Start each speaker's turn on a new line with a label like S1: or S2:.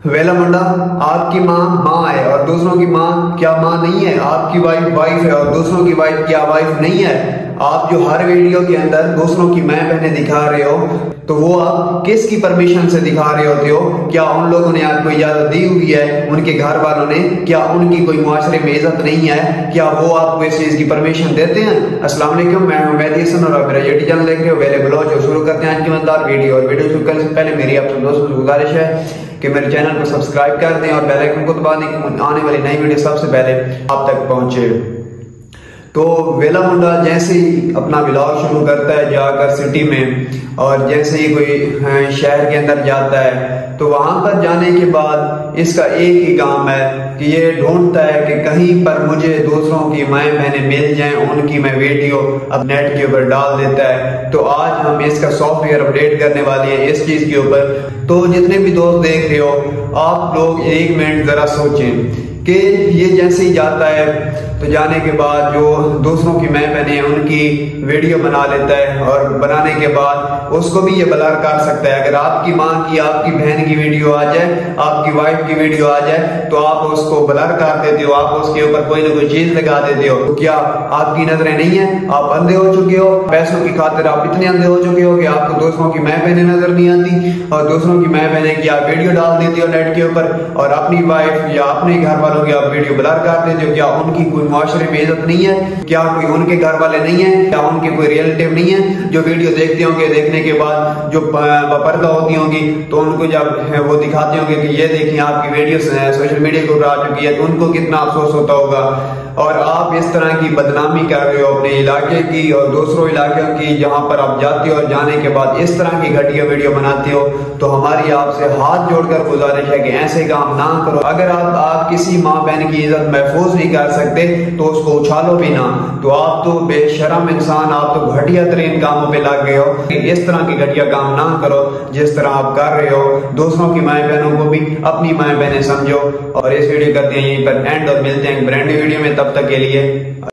S1: वेला मुंडा, आपकी माँ है और दूसरों की माँ क्या माँ नहीं है? आपकी वाइफ है और दूसरों की वाइफ क्या वाइफ नहीं है? आप जो हर वीडियो के अंदर दूसरों की माँ बहनें दिखा रहे हो, तो वो आप किसकी परमिशन से दिखा रहे होते हो? क्या उन लोगों ने आपको इजाजत दी हुई है? उनके घर वालों ने? क्या उनकी कोई मुआशरे में इज्जत नहीं है? क्या वो आपको इस चीज की परमिशन देते हैं? अस्सलाम वालेकुम, मैं हूं मेहदी हसन और आप मेरा यूट्यूब चैनल देख रहे हो वेले ब्लॉग। शुरू करते हैं आज की मजेदार वीडियो। और वीडियो शुरू करने से पहले मेरी आप सब दोस्तों से गुजारिश है कि मेरे चैनल को सब्सक्राइब कर दें और बेल आइकन को दबा दें कि आने वाली नई वीडियो सबसे पहले आप तक पहुंचे। तो वेला मुंडा जैसे ही अपना व्लॉग शुरू करता है जाकर सिटी में, और जैसे ही कोई शहर के अंदर जाता है, तो वहां पर जाने के बाद इसका एक ही काम है कि ये ढूंढता है कि कहीं पर मुझे दूसरों की माएँ बहनें मिल जाएं, उनकी मैं वीडियो अब नेट के ऊपर डाल देता है। तो आज हम इसका सॉफ्टवेयर अपडेट करने वाले हैं इस चीज के ऊपर। तो जितने भी दोस्त देख रहे हो, आप लोग एक मिनट जरा सोचें कि ये जैसे ही जाता है तो जाने के बाद जो दूसरों की माँ बहनें उनकी वीडियो बना लेता है, और बनाने के बाद उसको भी ये ब्लर कर सकता है। अगर आपकी माँ की, आपकी बहन की वीडियो आ जाए, आपकी वाइफ की वीडियो आ जाए, तो आप उसको ब्लर कर देते हो, आप उसके ऊपर कोई ना कोई चीज लगा देते हो। तो क्या आपकी नजरें नहीं है? आप अंधे हो चुके हो? पैसों की खातिर आप इतने अंधे हो चुके हो कि आपको दूसरों की माँ बहनें नजर नहीं आती, और दूसरों की माँ बहनें की आप वीडियो डाल देते हो नेट के ऊपर, और अपनी वाइफ या अपने घर वालों की आप वीडियो ब्लर कर देते हो। क्या उनकी कोई मुआशरे में इज्जत नहीं है? क्या कोई उनके घर वाले नहीं है? क्या उनके कोई रिलेटिव नहीं है जो वीडियो देखते होंगे, देखने के बाद जो पर्दा होती होंगी, तो उनको जब वो दिखाते होंगे कि ये देखिए आपकी वीडियो सोशल मीडिया के ऊपर आ चुकी है, तो उनको कितना अफसोस होता होगा। और आप इस तरह की बदनामी कर रहे हो अपने इलाके की और दूसरों इलाकों की, जहां पर आप जाते हो और जाने के बाद इस तरह की घटिया वीडियो बनाते हो। तो हमारी आपसे हाथ जोड़कर गुजारिश है कि ऐसे काम ना करो। अगर आप किसी माँ बहन की इज्जत महफूज नहीं कर सकते तो उसको उछालो भी ना। तो आप तो बेशरम इंसान, आप तो घटिया तरीन कामों पे लग गए हो। इस तरह की घटिया काम ना करो जिस तरह आप कर रहे हो। दूसरों की माँ बहनों को भी अपनी माँ बहनें समझो। और इस वीडियो करते हैं यहीं पर एंड, और मिलते हैं ब्रांड वीडियो में। तब तक के लिए